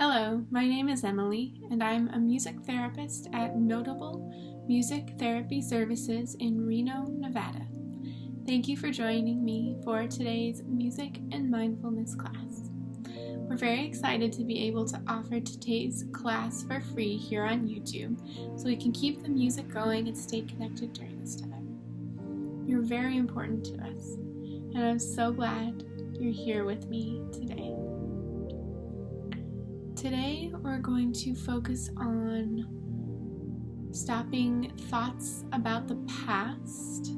Hello, my name is Emily, and I'm a music therapist at Notable Music Therapy Services in Reno, Nevada. Thank you for joining me for today's Music and Mindfulness class. We're very excited to be able to offer today's class for free here on YouTube, so we can keep the music going and stay connected during this time. You're very important to us, and I'm so glad you're here with me today. Today, we're going to focus on stopping thoughts about the past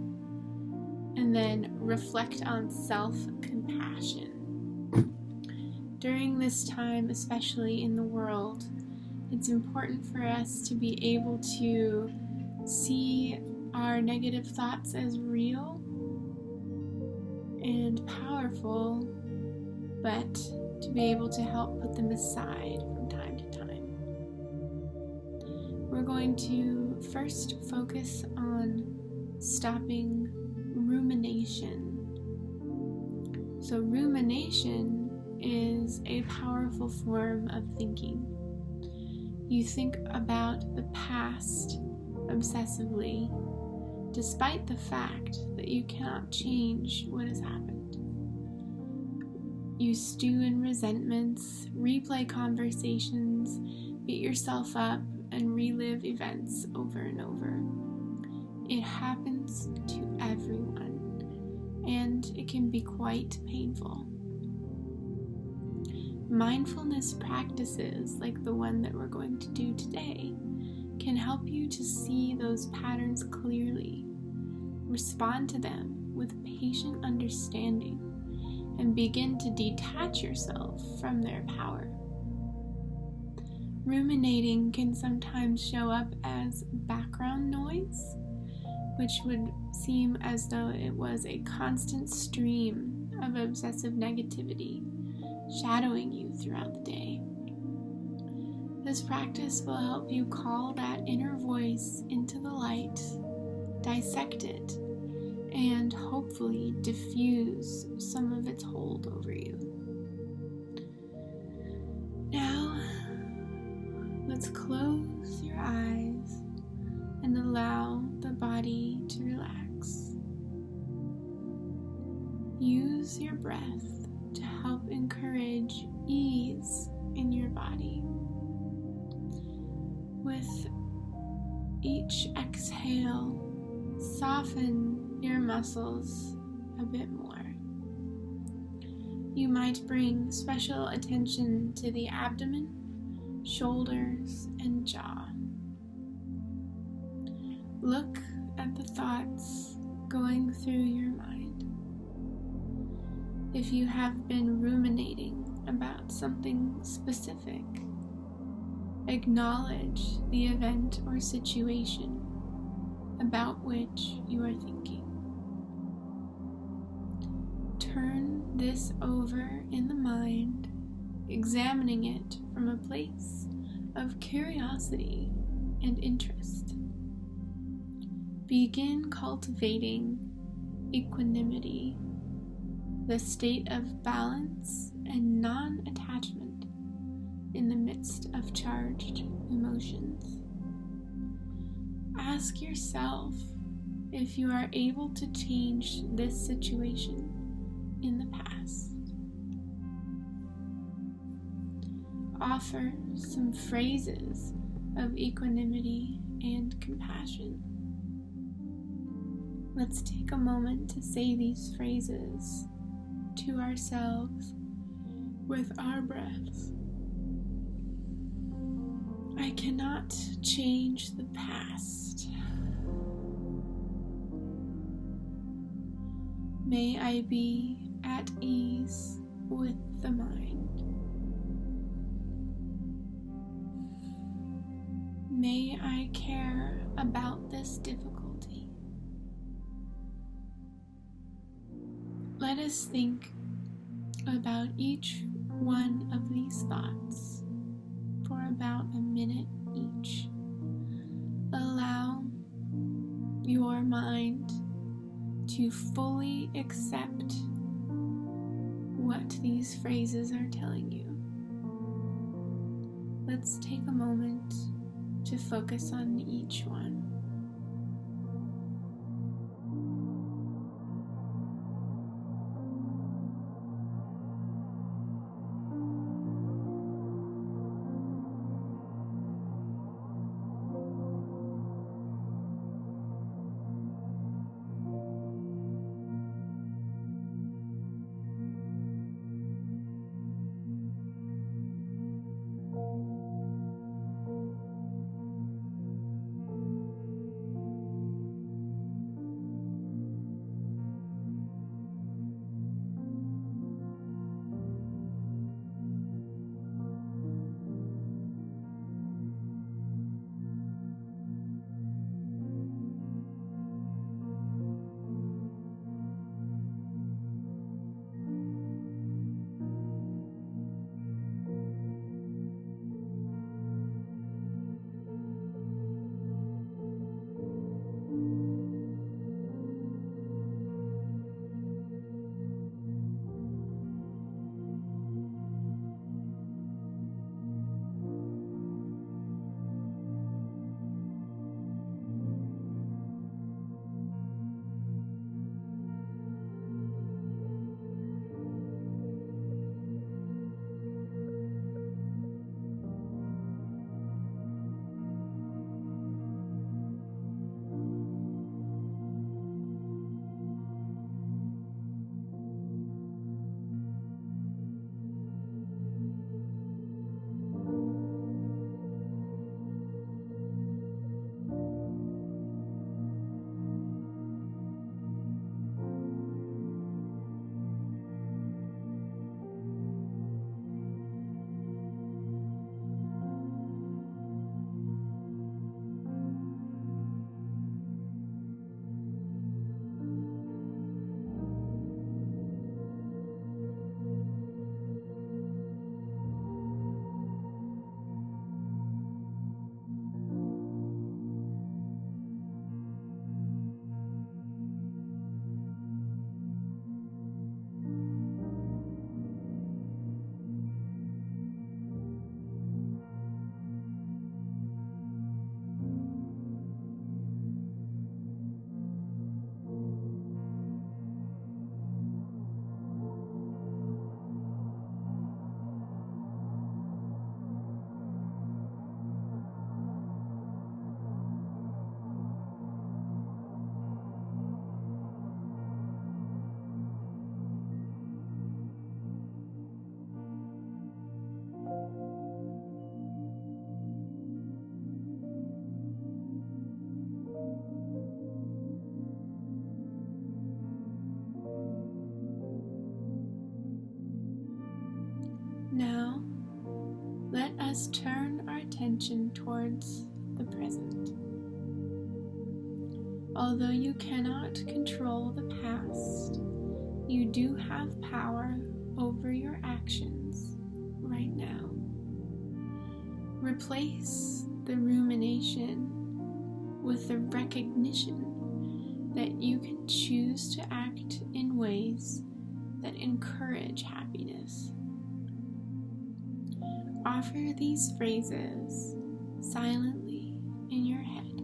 and then reflect on self-compassion. During this time, especially in the world, it's important for us to be able to see our negative thoughts as real and powerful, but to be able to help put them aside from time to time. We're going to first focus on stopping rumination. So rumination is a powerful form of thinking. You think about the past obsessively, despite the fact that you cannot change what has happened. You stew in resentments, replay conversations, beat yourself up, and relive events over and over. It happens to everyone, and it can be quite painful. Mindfulness practices, like the one that we're going to do today, can help you to see those patterns clearly, respond to them with patient understanding, and begin to detach yourself from their power. Ruminating can sometimes show up as background noise, which would seem as though it was a constant stream of obsessive negativity shadowing you throughout the day. This practice will help you call that inner voice into the light, dissect it, and hopefully diffuse some of its hold over you. Now, let's close your eyes and allow the body to relax. Use your breath to help encourage ease in your body. With each exhale, soften your muscles a bit more. You might bring special attention to the abdomen, shoulders, and jaw. Look at the thoughts going through your mind. If you have been ruminating about something specific, acknowledge the event or situation about which you are thinking. Turn this over in the mind, examining it from a place of curiosity and interest. Begin cultivating equanimity, the state of balance and non-attachment in the midst of charged emotions. Ask yourself if you are able to change this situation in the past. Offer some phrases of equanimity and compassion. Let's take a moment to say these phrases to ourselves with our breaths. I cannot change the past. May I be at ease with the mind. May I care about this difficulty. Let us think about each one of these thoughts for about a minute each. Allow your mind to fully accept what these phrases are telling you. let's take a moment to focus on each one. Now, let us turn our attention towards the present. Although you cannot control the past, you do have power over your actions right now. Replace the rumination with the recognition that you can choose to act in ways that encourage happiness. Offer these phrases silently in your head.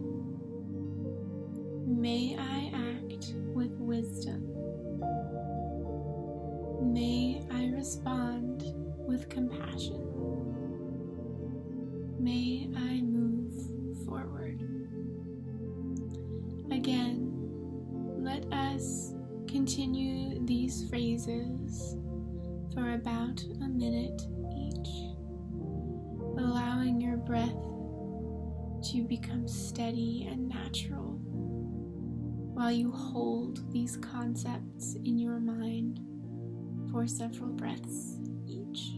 May I act with wisdom. May I respond with compassion. May I move forward. Again, let us continue these phrases for about a minute each, allowing your breath to become steady and natural while you hold these concepts in your mind for several breaths each.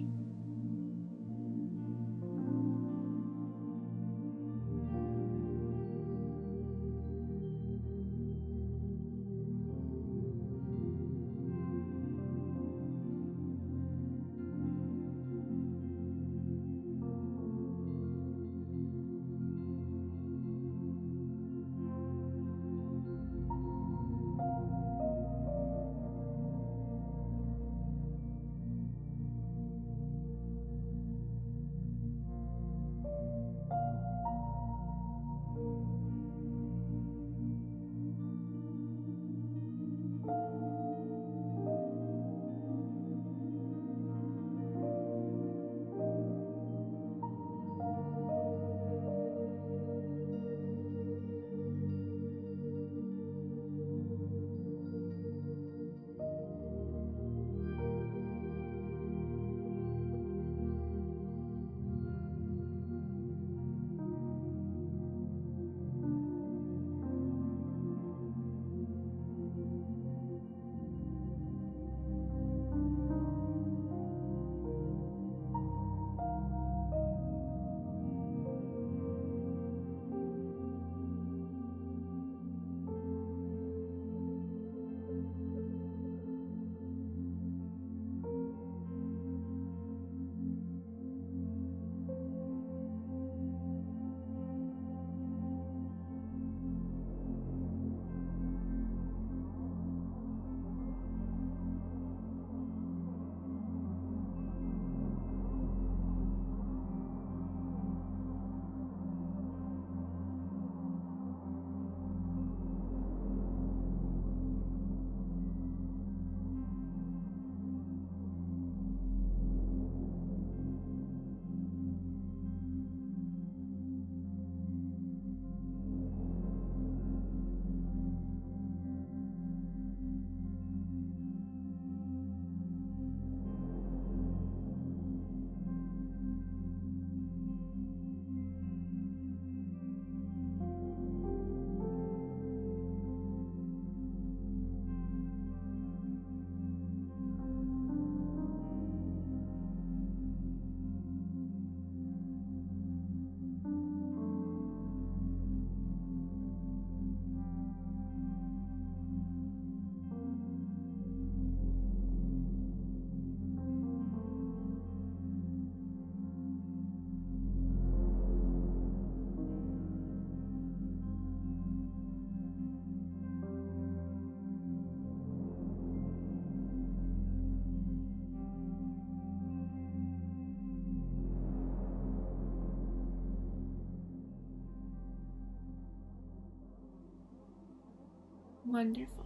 Wonderful.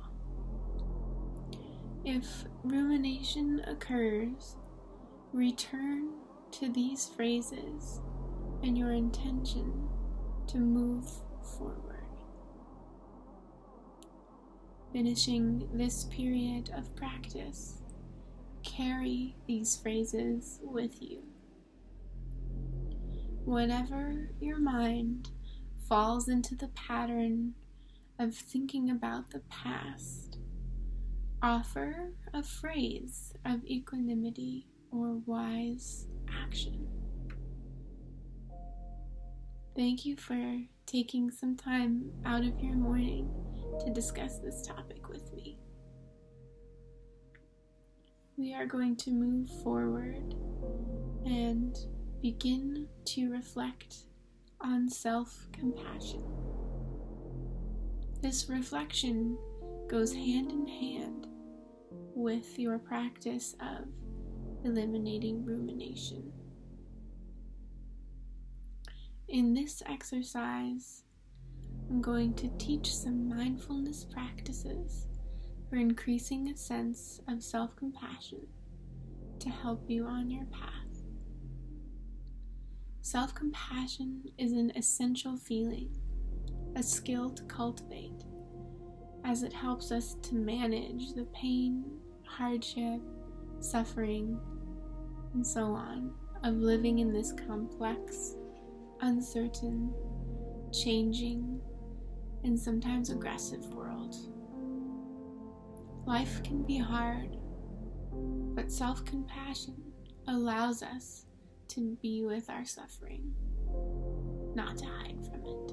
If rumination occurs, return to these phrases and your intention to move forward. Finishing this period of practice, carry these phrases with you. Whenever your mind falls into the pattern of thinking about the past, offer a phrase of equanimity or wise action. Thank you for taking some time out of your morning to discuss this topic with me. We are going to move forward and begin to reflect on self-compassion. This reflection goes hand in hand with your practice of eliminating rumination. In this exercise, I'm going to teach some mindfulness practices for increasing a sense of self-compassion to help you on your path. Self-compassion is an essential feeling, a skill to cultivate, as it helps us to manage the pain, hardship, suffering, and so on of living in this complex, uncertain, changing, and sometimes aggressive world. Life can be hard, but self-compassion allows us to be with our suffering, not to hide from it.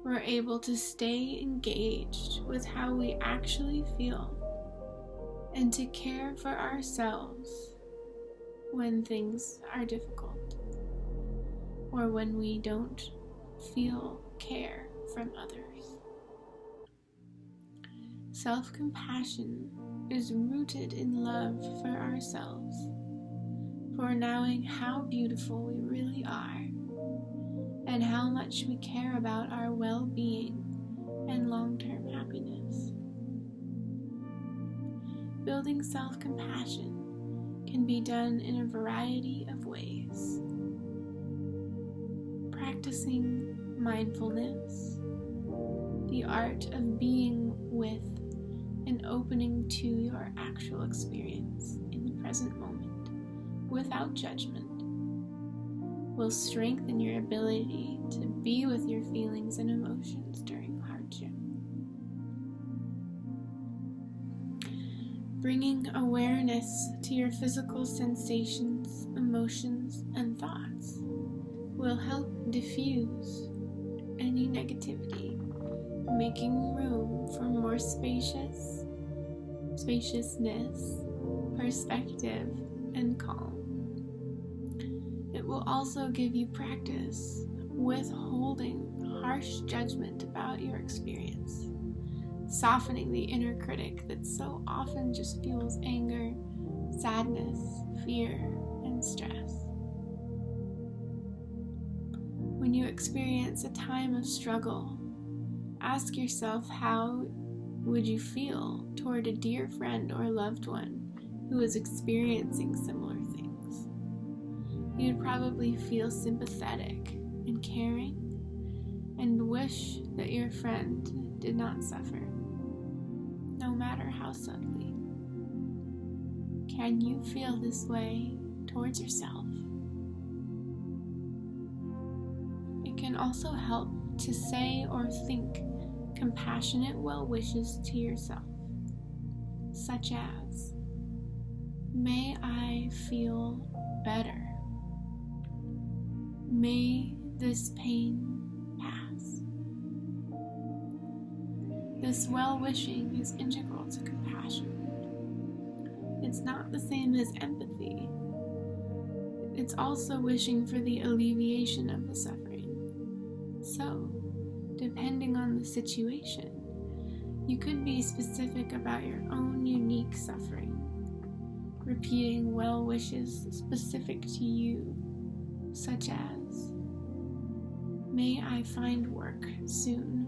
We're able to stay engaged with how we actually feel and to care for ourselves when things are difficult or when we don't feel care from others. Self-compassion is rooted in love for ourselves, for knowing how beautiful we really are and how much we care about our well-being and long-term happiness. Building self-compassion can be done in a variety of ways. Practicing mindfulness, the art of being with and opening to your actual experience in the present moment without judgment, will strengthen your ability to be with your feelings and emotions during hardship. Bringing awareness to your physical sensations, emotions, and thoughts will help diffuse any negativity, making room for more spaciousness, perspective, and calm. It will also give you practice with holding harsh judgment about your experience, softening the inner critic that so often just fuels anger, sadness, fear, and stress. When you experience a time of struggle, ask yourself, how would you feel toward a dear friend or loved one who is experiencing similar things? You'd probably feel sympathetic and caring and wish that your friend did not suffer, no matter how subtly. Can you feel this way towards yourself? It can also help to say or think compassionate well wishes to yourself, such as, may I feel better. May this pain pass. This well-wishing is integral to compassion. It's not the same as empathy. It's also wishing for the alleviation of the suffering. So, depending on the situation, you could be specific about your own unique suffering, repeating well wishes specific to you, such as, may I find work soon.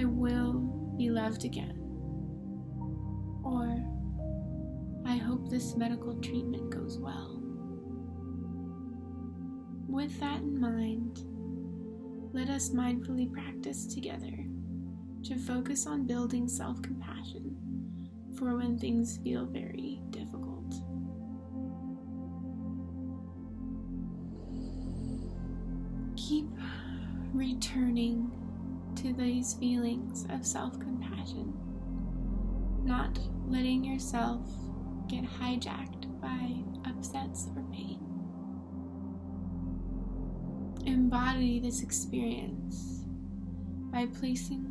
I will be loved again. Or, I hope this medical treatment goes well. With that in mind, let us mindfully practice together to focus on building self-compassion for when things feel very difficult. Keep returning to these feelings of self-compassion, not letting yourself get hijacked by upsets or pain. Embody this experience by placing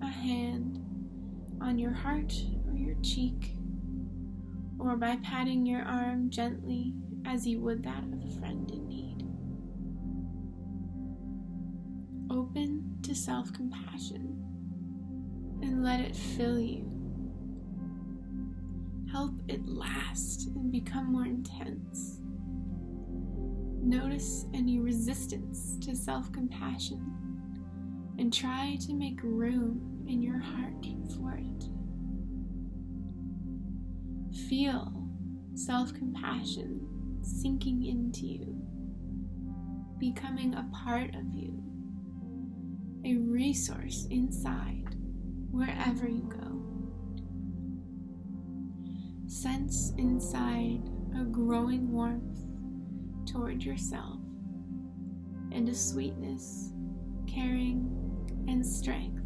a hand on your heart or your cheek, or by patting your arm gently as you would that of a friend in need. Open to self-compassion and let it fill you. Help it last and become more intense. Notice any resistance to self-compassion and try to make room in your heart for it. Feel self-compassion sinking into you, becoming a part of you, a resource inside wherever you go. Sense inside a growing warmth toward yourself and a sweetness, caring, and strength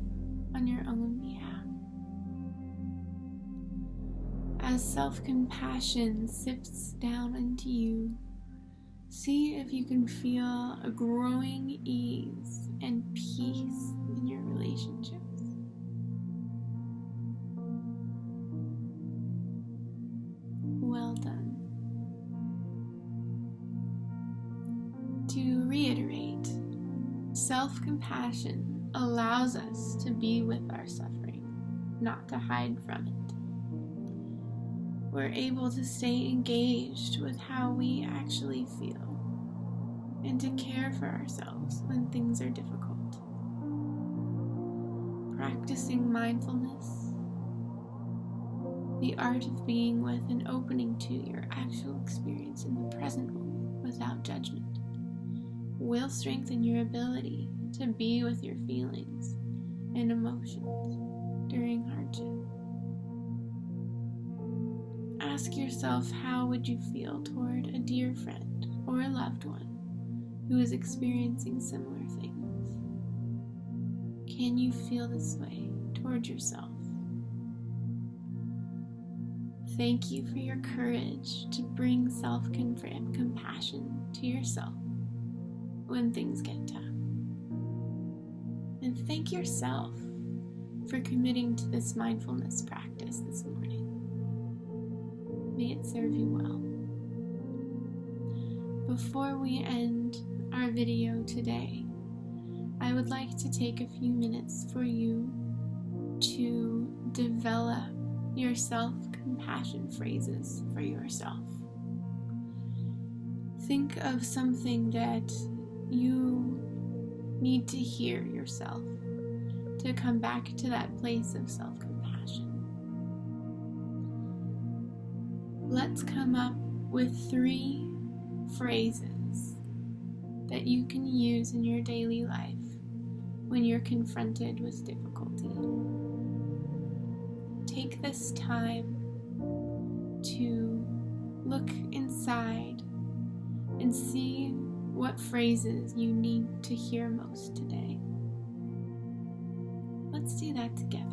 on your own behalf. As self-compassion sifts down into you, see if you can feel a growing ease and peace in your relationships. Well done. To reiterate, self-compassion allows us to be with our suffering, not to hide from it. We're able to stay engaged with how we actually feel and to care for ourselves when things are difficult. Practicing mindfulness, the art of being with and opening to your actual experience in the present moment without judgment, will strengthen your ability to be with your feelings and emotions during hardship. Ask yourself, how would you feel toward a dear friend or a loved one who is experiencing similar things? Can you feel this way toward yourself? Thank you for your courage to bring self-compassion to yourself when things get tough. And thank yourself for committing to this mindfulness practice this morning. May it serve you well. Before we end our video today, I would like to take a few minutes for you to develop your self-compassion phrases for yourself. Think of something that you need to hear yourself to come back to that place of self-compassion. Let's come up with 3 phrases that you can use in your daily life when you're confronted with difficulty. Take this time to look inside and see what phrases you need to hear most today. Let's do that together.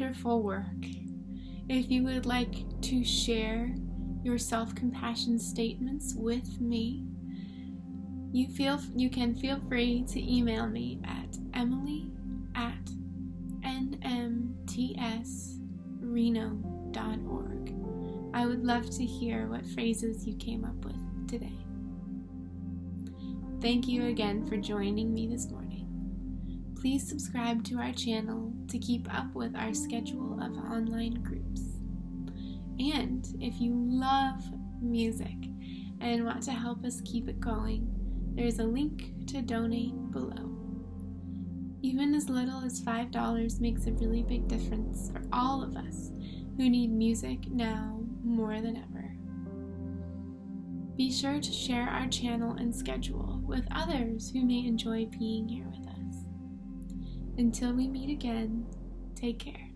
wonderful work. If you would like to share your self-compassion statements with me, you can feel free to email me at emily@nmtsreno.org. I would love to hear what phrases you came up with today. Thank you again for joining me this morning. Please subscribe to our channel to keep up with our schedule of online groups. And if you love music and want to help us keep it going, there's a link to donate below. Even as little as $5 makes a really big difference for all of us who need music now more than ever. Be sure to share our channel and schedule with others who may enjoy being here with us. Until we meet again, take care.